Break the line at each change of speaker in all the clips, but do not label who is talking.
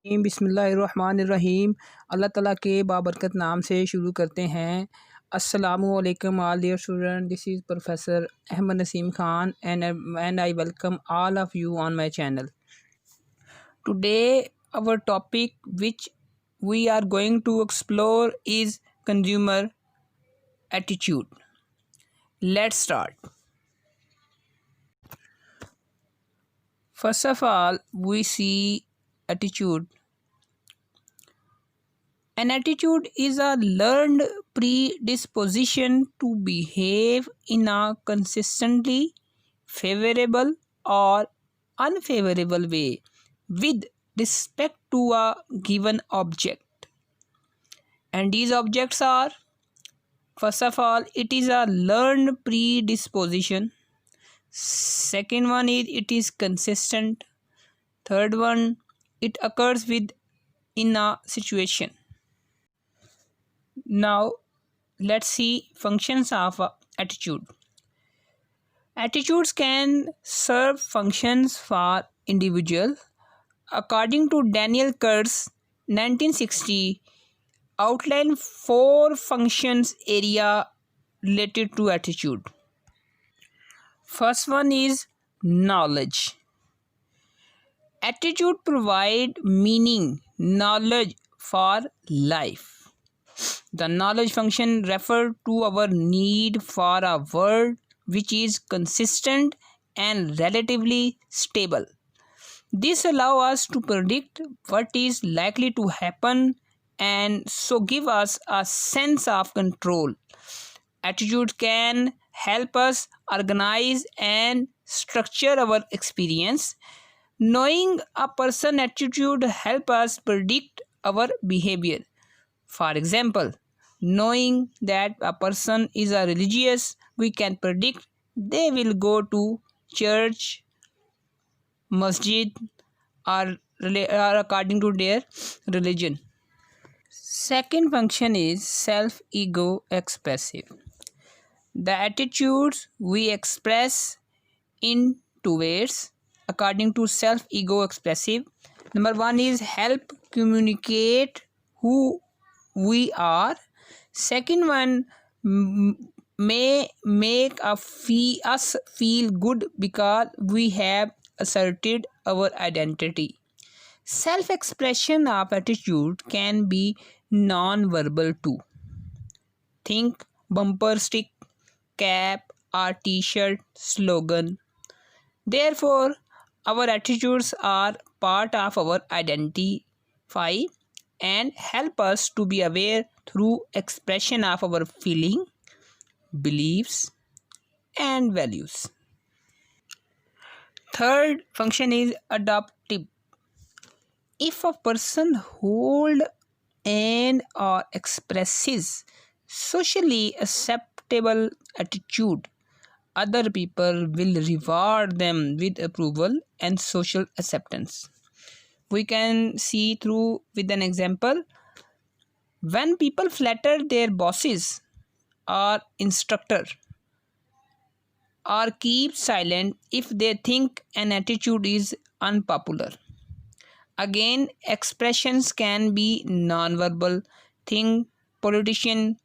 बिस्मिल्लाहिर्रहमानिर्रहीम। अल्लाह ताला के बाबरकत नाम से शुरू करते हैं। अस्सलामुअलैकुम all dear student, this is professor Ahmed Naseem Khan and I welcome all of you on my channel. Today our topic which we are going to explore is consumer attitude. Let's start. First of all, we see attitude. An attitude is a learned predisposition to behave in a consistently favorable or unfavorable way with respect to a given object. And these objects are, first of all, it is a learned predisposition. Second one is it is consistent. Third one, it occurs in a situation. Now let's see functions of attitude. Attitudes can serve functions for individual. According to Daniel Kurtz, 1960, outline 4 functions area related to attitude. First one is knowledge. Attitude provide meaning, knowledge for life. The knowledge function refers to our need for a world which is consistent and relatively stable. This allows us to predict what is likely to happen and so give us a sense of control. Attitude can help us organize and structure our experience. Knowing a person's attitude helps us predict our behavior. For example, knowing that a person is a religious, we can predict they will go to church, masjid, or according to their religion. Second function is self-ego expressive. The attitudes we express in 2 ways according to self-ego expressive. Number 1 is help communicate who we are. Second one may make us feel good because we have asserted our identity. Self-expression of attitude can be non-verbal too. Think bumper stick, cap or t-shirt, slogan. Therefore, our attitudes are part of our identity and help us to be aware through expression of our feeling, beliefs and values. Third function is adaptive. If a person hold and or expresses socially acceptable attitude, other people will reward them with approval and social acceptance. We can see through with an example. When people flatter their bosses or instructor or keep silent if they think an attitude is unpopular. Again, expressions can be non-verbal. Think politician.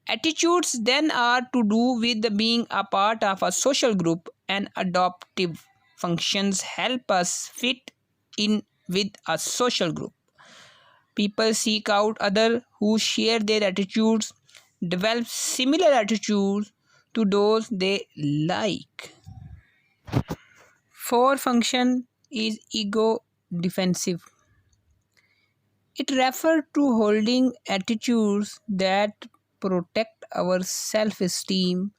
Attitudes then are to do with being a part of a social group, and adaptive functions help us fit in with a social group. People seek out others who share their attitudes, develop similar attitudes to those they like. Fourth function is ego defensive. It refers to holding attitudes that protect our self-esteem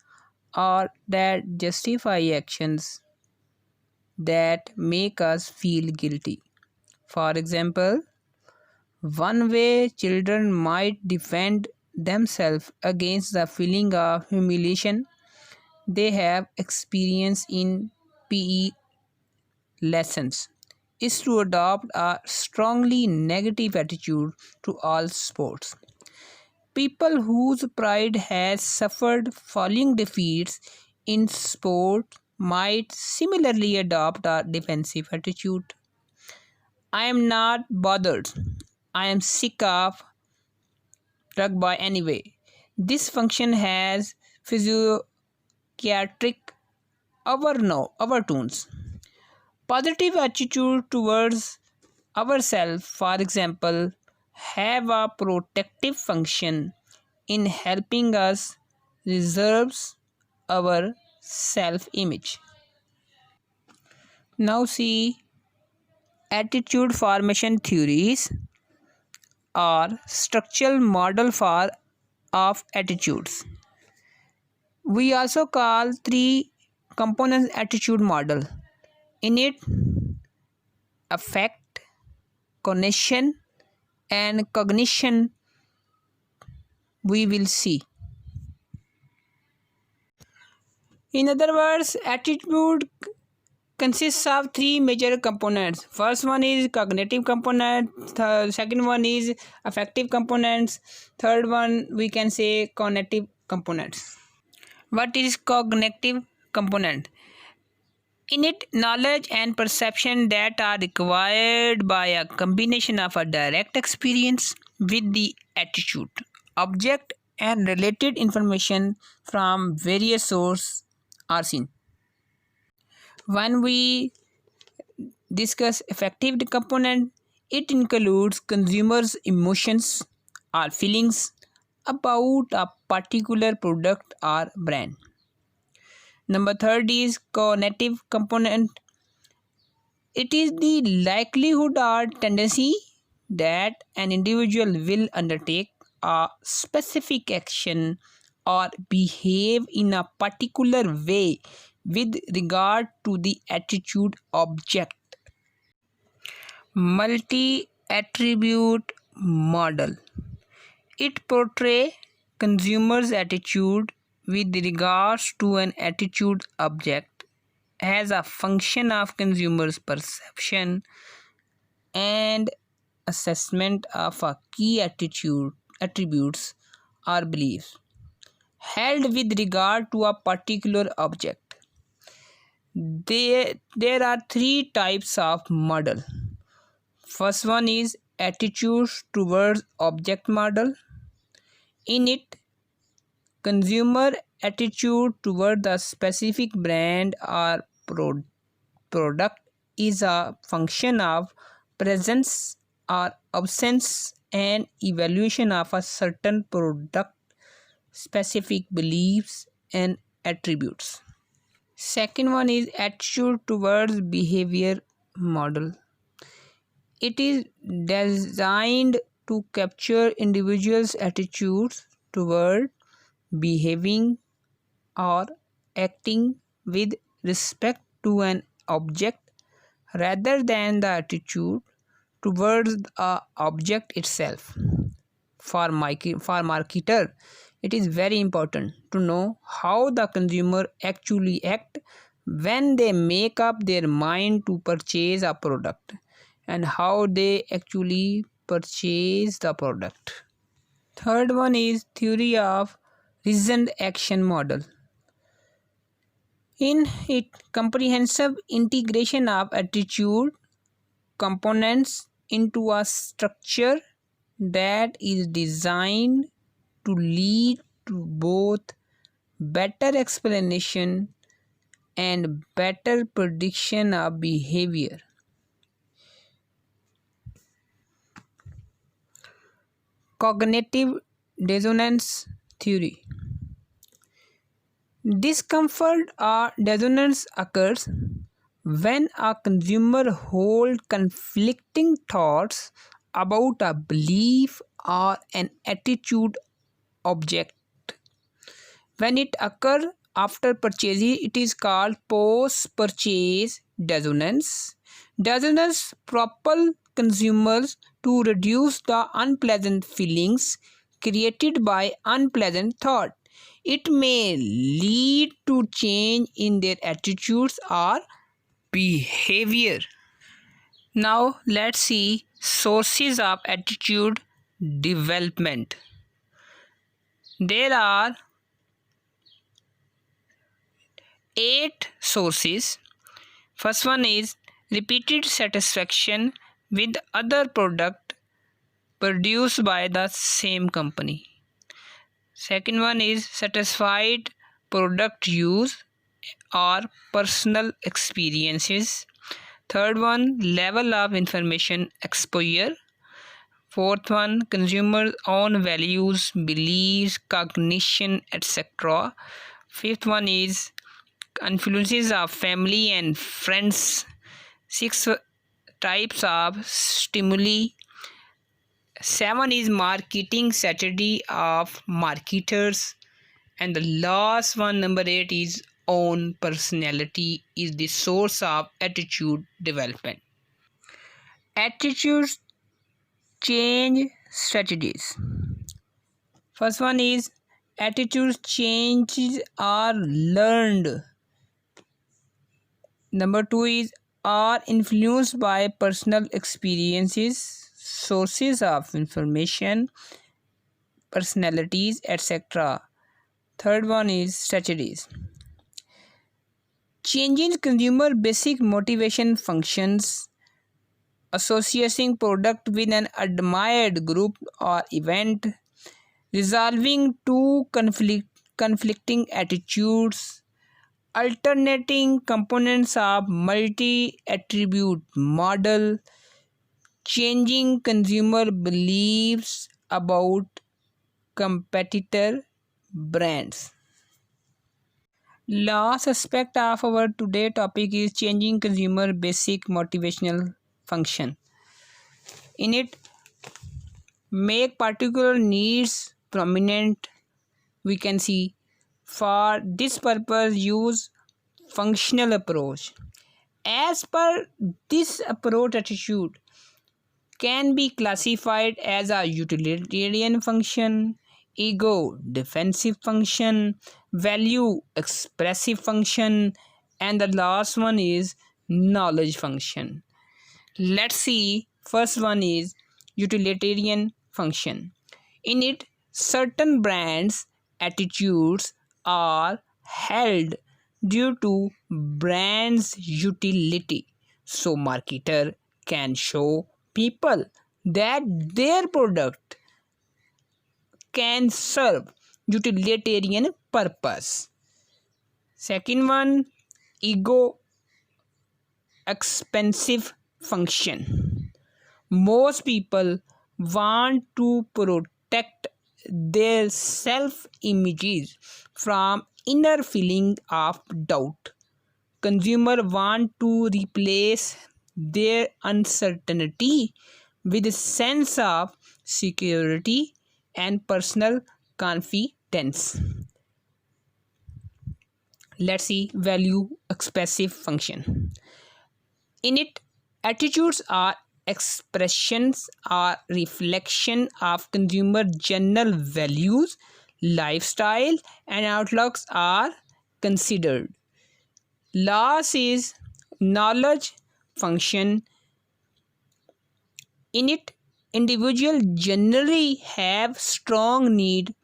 or that justify actions that make us feel guilty. For example, one way children might defend themselves against the feeling of humiliation they have experienced in PE lessons is to adopt a strongly negative attitude to all sports. People whose pride has suffered falling defeats in sport might similarly adopt a defensive attitude. I am not bothered. I am sick of drug by anyway. This function has physiatric overtones. Positive attitude towards ourselves, for example, have a protective function in helping us reserve our self-image. Now see attitude formation theories or structural model for of attitudes. We also call three components attitude model: innate, affect, cognition, and cognition. We will see. In other words, attitude consists of three major components. First one is cognitive component, second one is affective components, third one we can say cognitive components. What is cognitive component? Innate knowledge and perception that are required by a combination of a direct experience with the attitude, object, and related information from various sources are seen. When we discuss affective component, it includes consumers' emotions or feelings about a particular product or brand. Number third is cognitive component. It is the likelihood or tendency that an individual will undertake a specific action or behave in a particular way with regard to the attitude object. Multi-attribute model. It portrays consumers' attitude with regards to an attitude object as a function of consumers' perception and assessment of a key attributes or beliefs held with regard to a particular object. There are three types of model. First one is attitude towards object model. In it, consumer attitude toward the specific brand or product is a function of presence or absence and evaluation of a certain product specific beliefs and attributes. Second one is attitude towards behavior model. It is designed to capture individuals' attitudes toward behaving or acting with respect to an object rather than the attitude towards the object itself. For marketer, it is very important to know how the consumer actually act when they make up their mind to purchase a product and how they actually purchase the product. Third one is theory of reasoned action model. In it, comprehensive integration of attitude components into a structure that is designed to lead to both better explanation and better prediction of behavior. Cognitive dissonance theory. Discomfort or dissonance occurs when a consumer holds conflicting thoughts about a belief or an attitude object. When it occurs after purchasing, it is called post-purchase dissonance. Dissonance propels consumers to reduce the unpleasant feelings created by unpleasant thought. It may lead to change in their attitudes or behavior. Now let's see sources of attitude development. There are 8 sources. First one is repeated satisfaction with other product produced by the same company. Second one is satisfied product use or personal experiences. Third one, level of information exposure. Fourth one, consumers' own values, beliefs, cognition, etc. Fifth one is influences of family and friends. Six types of stimuli. Seven is marketing strategy of marketers. And the last one, number 8, is own personality is the source of attitude development. Attitudes change strategies. First one is attitude changes are learned. Number 2 is are influenced by personal experiences, sources of information, personalities, etc. Third one is strategies. Changing consumer basic motivation functions, associating product with an admired group or event, resolving two conflicting attitudes, alternating components of multi-attribute model, changing consumer beliefs about competitor brands. Last aspect of our today topic is changing consumer basic motivational function. In it, make particular needs prominent. We can see for this purpose use functional approach. As per this approach, attitude can be classified as a utilitarian function, ego defensive function, value expressive function, and the last one is knowledge function. Let's see, first one is utilitarian function. In it, certain brands attitudes are held due to brand's utility. So marketer can show people that their product can serve utilitarian purpose. Second one, ego expensive function. Most people want to protect their self images from inner feeling of doubt. Consumer want to replace their uncertainty with a sense of security and personal confidence. Let's see value expressive function. In it, attitudes are expressions or reflection of consumer general values, lifestyle, and outlooks are considered. Last is knowledge function. In it, individuals generally have strong need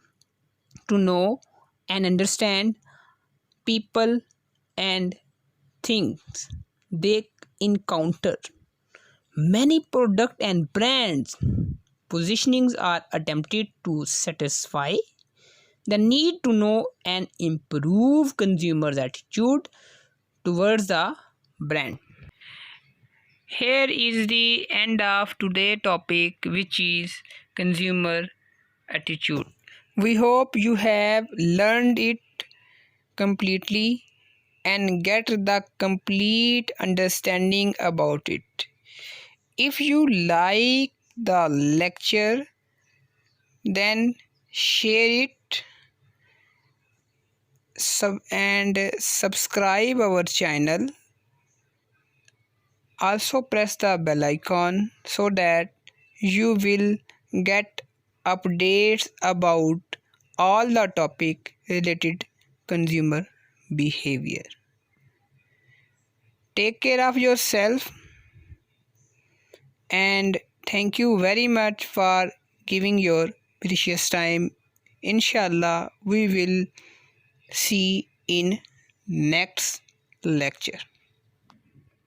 to know and understand people and things they encounter. Many product and brands positionings are attempted to satisfy the need to know and improve consumers' attitude towards the brand. Here is the end of today's topic, which is consumer attitude. We hope you have learned it completely and get the complete understanding about it. If you like the lecture, then share it and subscribe our channel. Also press the bell icon so that you will get updates about all the topic related consumer behavior. Take care of yourself and thank you very much for giving your precious time. Inshallah, we will see in next lecture.